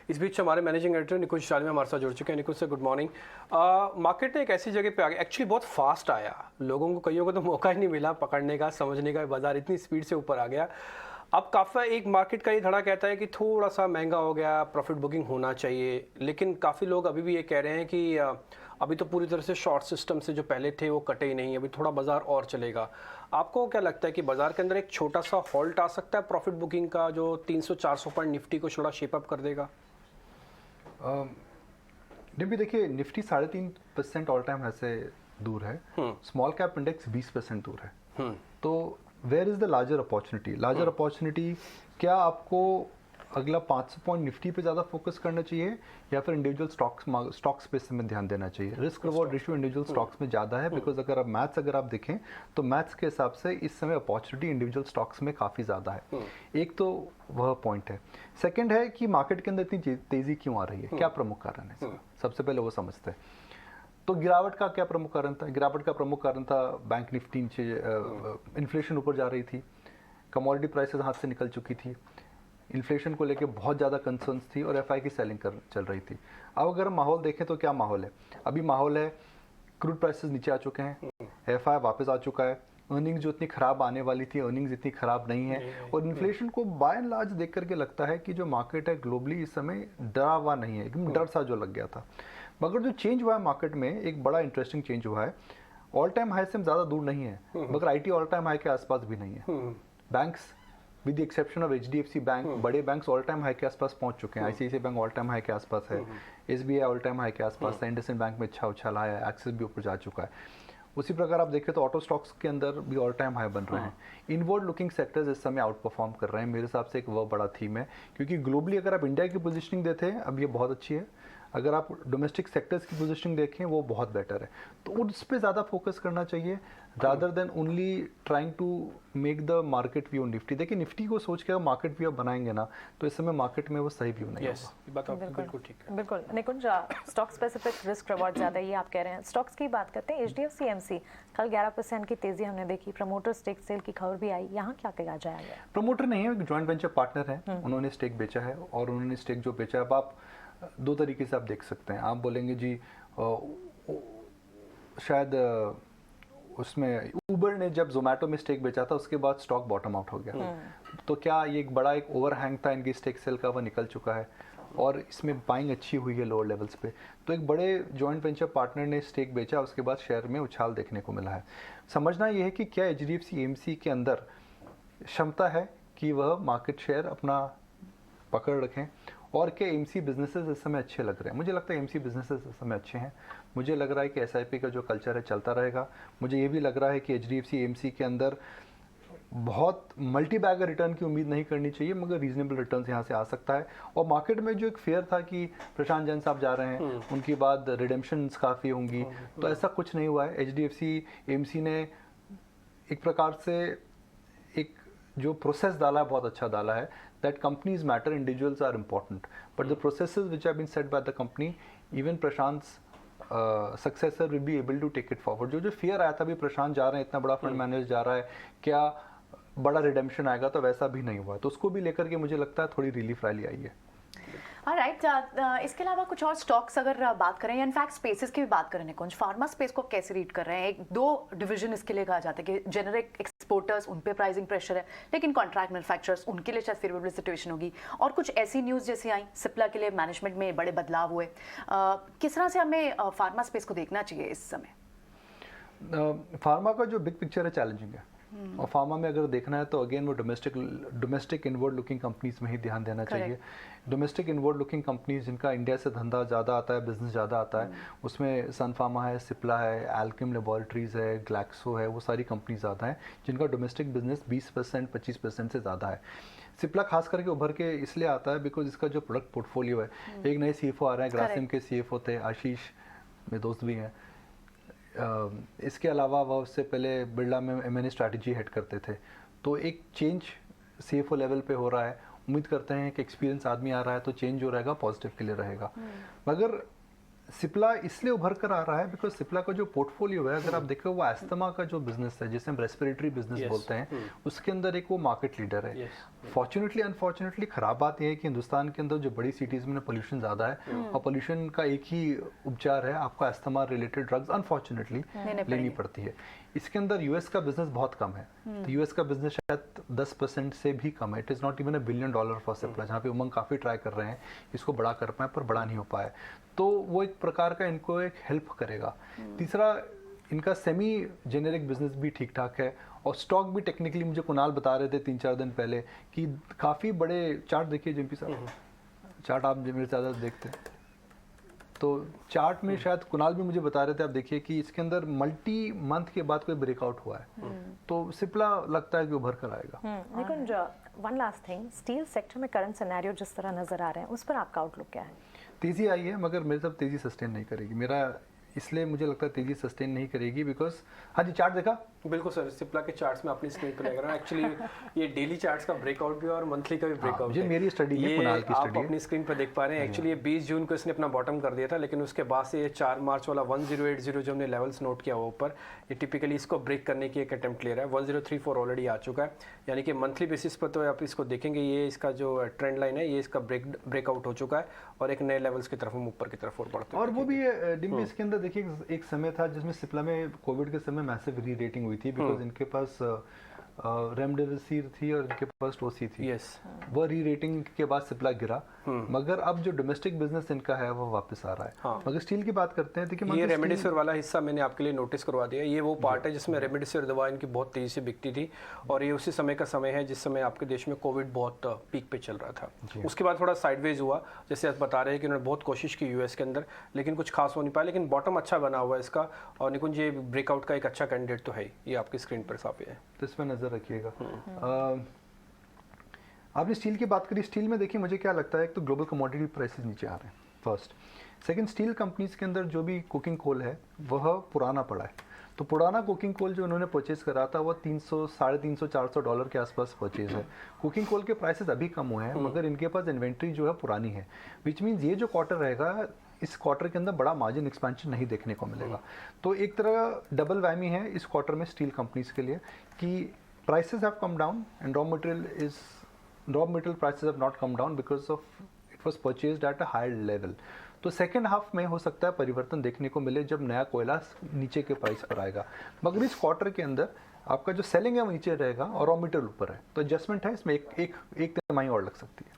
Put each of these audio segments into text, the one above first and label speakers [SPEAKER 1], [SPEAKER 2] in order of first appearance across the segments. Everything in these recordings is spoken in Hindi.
[SPEAKER 1] इस बीच हमारे मैनेजिंग एडिटर निकुंज शालमी हमारे साथ जुड़ चुके हैं। निकुंज से गुड मॉर्निंग। मार्केट ने एक ऐसी जगह पे आ गया, एक्चुअली बहुत फास्ट आया, लोगों को कईयों को तो मौका ही नहीं मिला पकड़ने का, समझने का, बाजार इतनी स्पीड से ऊपर आ गया। अब काफ़ी एक मार्केट का ये धड़ा कहता है कि थोड़ा सा महंगा हो गया, प्रॉफिट बुकिंग होना चाहिए, लेकिन काफ़ी लोग अभी भी ये कह रहे हैं कि अभी तो पूरी तरह से शॉर्ट सिस्टम से जो पहले थे वो कटे ही नहीं, अभी थोड़ा बाजार और चलेगा। आपको क्या लगता है कि बाजार के अंदर एक छोटा सा हॉल्ट आ सकता है प्रॉफिट बुकिंग का, जो 300-400 पॉइंट निफ्टी को थोड़ा शेप अप कर देगा?
[SPEAKER 2] भी देखिए, निफ्टी 3.5% ऑल टाइम ऐसे दूर है, स्मॉल कैप इंडेक्स 20% दूर है। तो where is the larger opportunity? क्या आपको अगला 500 पॉइंट निफ्टी पे ज़्यादा फोकस करना चाहिए या फिर इंडिविजुअल स्टॉक्स पे में ध्यान देना चाहिए? Risk reward ratio individual stocks में ज़्यादा है, बिकॉज अगर आप देखें तो मैथ्स के हिसाब से इस समय अपॉर्चुनिटी इंडिविजुअल स्टॉक्स में काफ़ी ज़्यादा है। एक तो वह पॉइंट है। सेकेंड है कि मार्केट के अंदर इतनी तेज़ी क्यों आ रही है, क्या प्रमुख कारण है इसका? सबसे पहले वो समझते हैं। तो गिरावट का क्या प्रमुख कारण था? गिरावट का प्रमुख कारण था बैंक निफ्टी नीचे, इन्फ्लेशन ऊपर जा रही थी, कमोडिटी प्राइसेस हाथ से निकल चुकी थी, इन्फ्लेशन को लेके बहुत ज़्यादा कंसर्न्स थी और एफआई की सेलिंग चल रही थी। अब अगर माहौल देखें तो क्या माहौल है? अभी माहौल है क्रूड प्राइसेस नीचे आ चुके हैं, एफआई वापस आ चुका है, अर्निंग्स जो इतनी खराब आने वाली थी अर्निंग्स इतनी खराब नहीं है, और इन्फ्लेशन को बाय एंड लार्ज देख करके लगता है कि जो मार्केट है ग्लोबली इस समय डरा हुआ नहीं है, एकदम डर सा जो लग गया था। मगर जो चेंज हुआ है मार्केट में, एक बड़ा इंटरेस्टिंग चेंज हुआ है। ऑल टाइम हाई से हम ज़्यादा दूर नहीं है, मगर आईटी ऑल टाइम हाई के आसपास भी नहीं है। Banks with the exception of HDFC bank, बड़े बैंक्स ऑल टाइम हाई के आसपास पहुंच चुके हैं। ICICI bank all time high के आसपास है, एसबीआई ऑल टाइम हाई के आसपास है, इंडसइंड बैंक में अच्छा उछाल आया है, एक्सिस भी ऊपर जा चुका है। उसी प्रकार आप देखें तो ऑटो स्टॉक्स के अंदर भी ऑल टाइम हाई बन रहे हैं। इनवर्ड लुकिंग सेक्टर्स इस समय आउट परफॉर्म कर रहे हैं, मेरे हिसाब से एक वह बड़ा थीम है, क्योंकि ग्लोबली अगर आप इंडिया की पोजीशनिंग देते हैं अब ये बहुत अच्छी है, अगर आप डोमेस्टिक सेक्टर्स की पोजीशनिंग देखें वो बहुत बेटर है। तो उस पर ज़्यादा फोकस करना चाहिए rather than only trying to make the market view Nifty. देखिए, निफ्टी को सोच के अगर मार्केट व्यू बनाएंगे ना तो इस समय मार्केट में वो सही व्यू नहीं होगा।
[SPEAKER 1] ये बात आपकी बिल्कुल ठीक है।
[SPEAKER 3] बिल्कुल निकुंज, स्टॉक स्पेसिफिक रिस्क रिवॉर्ड ज़्यादा ही आप कह रहे हैं। स्टॉक्स की बात करते हैं। एचडीएफसी एमसी कल 11% की तेजी हमने देखी, प्रमोटर स्टेक सेल की खबर भी आई, यहाँ क्या कहा जाएगा?
[SPEAKER 2] प्रमोटर नहीं है, एक जॉइंट वेंचर पार्टनर है, उन्होंने स्टेक बेचा है, और उन्होंने स्टेक जो बेचा है, अब आप दो तरीके से आप देख सकते हैं। आप बोलेंगे जी शायद उसमें ऊबर ने जब जोमेटो में स्टेक बेचा था उसके बाद स्टॉक बॉटम आउट हो गया, तो क्या ये एक बड़ा एक ओवरहैंग था इनकी स्टेक सेल का, वह निकल चुका है और इसमें बाइंग अच्छी हुई है लोअर लेवल्स पे। तो एक बड़े जॉइंट वेंचर पार्टनर ने स्टेक बेचा, उसके बाद शेयर में उछाल देखने को मिला है। समझना यह है कि क्या एचडीएफसी एएमसी के अंदर क्षमता है कि वह मार्केट शेयर अपना पकड़ रखें, और क्या एमसी बिजनेसेस इस समय अच्छे लग रहे हैं? मुझे लगता है एमसी बिजनेसेस इस समय अच्छे हैं। मुझे लग रहा है कि एसआईपी का जो कल्चर है चलता रहेगा। मुझे ये भी लग रहा है कि एचडीएफसी एमसी के अंदर बहुत मल्टी बैगर रिटर्न की उम्मीद नहीं करनी चाहिए, मगर रीजनेबल रिटर्न यहाँ से आ सकता है। और मार्केट में जो एक फेयर था कि प्रशांत जैन साहब जा रहे हैं, उनके बाद रिडेम्पशंस काफ़ी होंगी, तो ऐसा कुछ नहीं हुआ है। एचडीएफसी एमसी ने एक प्रकार से एक जो प्रोसेस डाला है बहुत अच्छा डाला है, that companies matter, individuals are important, but the processes which have been set by the company, even Prashant's successor will be able to take it forward. जो fear आया था भी प्रशांत जा रहे हैं, इतना बड़ा फंड मैनेजर जा रहा है, क्या बड़ा रिडेम्पशन आएगा, तो वैसा भी नहीं हुआ, तो उसको भी लेकर के मुझे लगता है थोड़ी रिलीफ रैली आई है।
[SPEAKER 4] राइट, इसके अलावा कुछ और स्टॉक्स अगर बात करें, इनफैक्ट स्पेसेस की भी बात करें, निकुंज, फार्मा स्पेस को कैसे रीड कर रहे हैं? एक दो डिवीजन इसके लिए कहा जाता है कि जेनरिक एक्सपोर्टर्स, उन पे प्राइसिंग प्रेशर है, लेकिन कॉन्ट्रैक्ट मैन्युफैक्चरर्स, उनके लिए शायद फेवरेबल सिचुएशन होगी। और कुछ ऐसी न्यूज़ जैसी आई, सिप्ला के लिए मैनेजमेंट में बड़े बदलाव हुए, किस तरह से हमें फार्मा स्पेस को देखना चाहिए इस समय?
[SPEAKER 2] फार्मा का जो बिग पिक्चर है चैलेंजिंग है, और फार्मा में अगर देखना है तो अगेन वो डोमेस्टिक इनवर्ड लुकिंग कंपनीज में ही ध्यान देना चाहिए। डोमेस्टिक इनवर्ड लुकिंग कंपनीज जिनका इंडिया से धंधा ज़्यादा आता है, बिजनेस ज़्यादा आता है, उसमें सन फार्मा है, सिप्ला है, एल्केम लेबोरेटरीज है, ग्लैक्सो है, वो सारी कंपनी ज़्यादा हैं जिनका डोमेस्टिक बिजनेस 20% 25% से ज़्यादा है। सिप्ला खास करके उभर के इसलिए आता है बिकॉज इसका जो प्रोडक्ट पोर्टफोलियो है, एक नए सीएफओ आ रहे हैं, ग्रासिम के सीएफओ थे, आशीष मेरे दोस्त भी हैं। इसके अलावा वह उससे पहले बिरला में एमएनए स्ट्रैटेजी हेड करते थे, तो एक चेंज सीएफओ लेवल पे हो रहा है। उम्मीद करते हैं कि एक्सपीरियंस आदमी आ रहा है तो चेंज जो रहेगा पॉजिटिव के लिए रहेगा। मगर सिप्ला इसलिए उभर कर आ रहा है बिकॉज सिप्ला का जो पोर्टफोलियो है, अगर आप देखो वो एस्थमा का जो बिजनेस है जिसे हम रेस्पिरेटरी बिजनेस
[SPEAKER 1] Yes.
[SPEAKER 2] बोलते हैं, उसके अंदर एक वो मार्केट लीडर है।
[SPEAKER 1] Yes.
[SPEAKER 2] फॉर्चुनेटली अनफॉर्चुनेटली खराब बात यह है कि हिंदुस्तान के अंदर जो बड़ी सिटीज में पोल्यूशन ज़्यादा है और पोल्यूशन का एक ही उपचार है, आपको एस्थमा रिलेटेड ड्रग्स अनफॉर्चुनेटली लेनी पड़ती है। इसके अंदर यूएस का बिजनेस बहुत कम है, तो यूएस का बिजनेस शायद 10% से भी कम है। It is not even $1 billion for Cipla, जहाँ पे उमंग काफ़ी ट्राई कर रहे हैं इसको बड़ा कर पाए पर बड़ा नहीं हो पाया, तो वो एक प्रकार का इनको एक हेल्प करेगा। तीसरा, इनका सेमी जेनेरिक बिजनेस भी ठीक ठाक है और स्टॉक भी टेक्निकली, मुझे कुणाल बता रहे थे 3-4 दिन पहले कि काफ़ी बड़े चार्ट, देखिए जिम्पी साहब चार्ट आप मेरे से ज़्यादा देखते हैं, तो चार्ट में शायद कुणाल भी मुझे बता रहे थे, आप देखिए कि इसके अंदर मल्टी मंथ के बाद कोई ब्रेकआउट हुआ है, तो सिप्ला लगता है कि उभर कर आएगा।
[SPEAKER 3] Nikunj, one last thing, steel sector में करंट सिनेरियो जिस तरह नजर आ रहे हैं उस पर आपका आउटलुक क्या है?
[SPEAKER 2] तेज़ी आई है मगर मेरे सब तेज़ी सस्टेन नहीं करेगी, मेरा इसलिए मुझे लगता है तेज़ी सस्टेन नहीं करेगी बिकॉज, हाँ जी चार्ट देखा?
[SPEAKER 1] बिल्कुल सर, सिप्ला के चार्ट्स में अपनी स्क्रीन पर लग रहा है एक्चुअली ये डेली चार्ट्स का ब्रेकआउट भी और मंथली का भी ब्रेकआउट
[SPEAKER 2] मुझे मेरी स्टडी है, कुणाल की
[SPEAKER 1] आप
[SPEAKER 2] स्टडी है।
[SPEAKER 1] अपनी स्क्रीन पर देख पा रहे हैं। एक्चुअली ये 20 जून को इसने अपना बॉटम कर दिया था, लेकिन उसके बाद से ये 4 मार्च वाला 1080 जो हमने लेवल्स नोट किया वो ऊपर, ये टिपिकली इसको ब्रेक करने की एक अटेम्प्ट ले रहा है। 1034 ऑलरेडी आ चुका है, यानी कि मंथली बेसिस पर तो आप इसको देखेंगे, ये इसका जो ट्रेंड लाइन है ये इसका ब्रेकआउट हो चुका है और एक नए लेवल्स की तरफ हम ऊपर की तरफ और बढ़ते हैं।
[SPEAKER 2] और वो भी डिम्पी, इसके अंदर देखिए एक समय था जिसमें सिप्ला में कोविड के समय मैसिव री रेटिंग हुई थी बिकॉज इनके पास रेमडेसिविर थी और इनके पास टोसी थी।
[SPEAKER 1] यस,
[SPEAKER 2] वो री रेटिंग के बाद सिप्ला गिरा, मगर अब जो डोमेस्टिक बिजनेस इनका है वो वापस आ रहा है।
[SPEAKER 1] हाँ।
[SPEAKER 2] मगर स्टील की बात करते हैं, देखिए
[SPEAKER 1] ये रेमडेसिविर वाला हिस्सा मैंने आपके लिए नोटिस करवा दिया। ये वो पार्ट है जिसमें रेमडेसिविर दवा इनकी बहुत तेजी से बिकती थी और ये उसी समय का समय है जिस समय आपके देश में कोविड बहुत पीक पे चल रहा था। उसके बाद थोड़ा साइडवेज हुआ, जैसे आप बता रहे हैं कि उन्होंने बहुत कोशिश की यूएस के अंदर, लेकिन कुछ खास हो नहीं पाया, लेकिन बॉटम अच्छा बना हुआ है इसका। और निकुंज, ये ब्रेकआउट का एक अच्छा कैंडिडेट तो है, ये आपकी स्क्रीन पर साफ है,
[SPEAKER 2] तो इसमें नजर रखिएगा। आपने स्टील की बात करी, स्टील में देखिए मुझे क्या लगता है, एक तो ग्लोबल कमोडिटी प्राइसेस नीचे आ रहे हैं फर्स्ट। सेकंड, स्टील कंपनीज के अंदर जो भी कुकिंग कोल है वह पुराना पड़ा है, तो पुराना कुकिंग कोल जो उन्होंने परचेज करा था वो $300-400 के आसपास परचेज है। कुकिंग कोल के प्राइसेस अभी कम हुए हैं मगर इनके पास इन्वेंट्री जो है पुरानी है, विच मीन्स ये जो क्वार्टर रहेगा इस क्वार्टर के अंदर बड़ा मार्जिन एक्सपेंशन नहीं देखने को मिलेगा। तो एक तरह डबल वैमी है इस क्वार्टर में स्टील कंपनीज के लिए कि prices have come down and raw material prices have not come down because of it was purchased at a higher level. तो सेकेंड हाफ में हो सकता है परिवर्तन देखने को मिले जब नया कोयला नीचे के प्राइस पर आएगा, मगर इस क्वार्टर के अंदर आपका जो सेलिंग है वो नीचे रहेगा और रॉ मटेरियल ऊपर है, तो एडजस्टमेंट है इसमें, एक तिमाही और लग सकती है।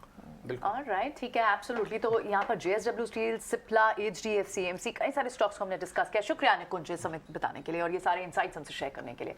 [SPEAKER 4] ऑलराइट, ठीक है, एब्सोल्युटली। तो यहाँ पर JSW steel, Cipla, HDFC, MC, कई सारे स्टॉक्स को हमने डिस्कस किया। शुक्रिया निकुंज समय बताने के लिए और ये सारे इनसाइट्स हमसे शेयर करने के लिए।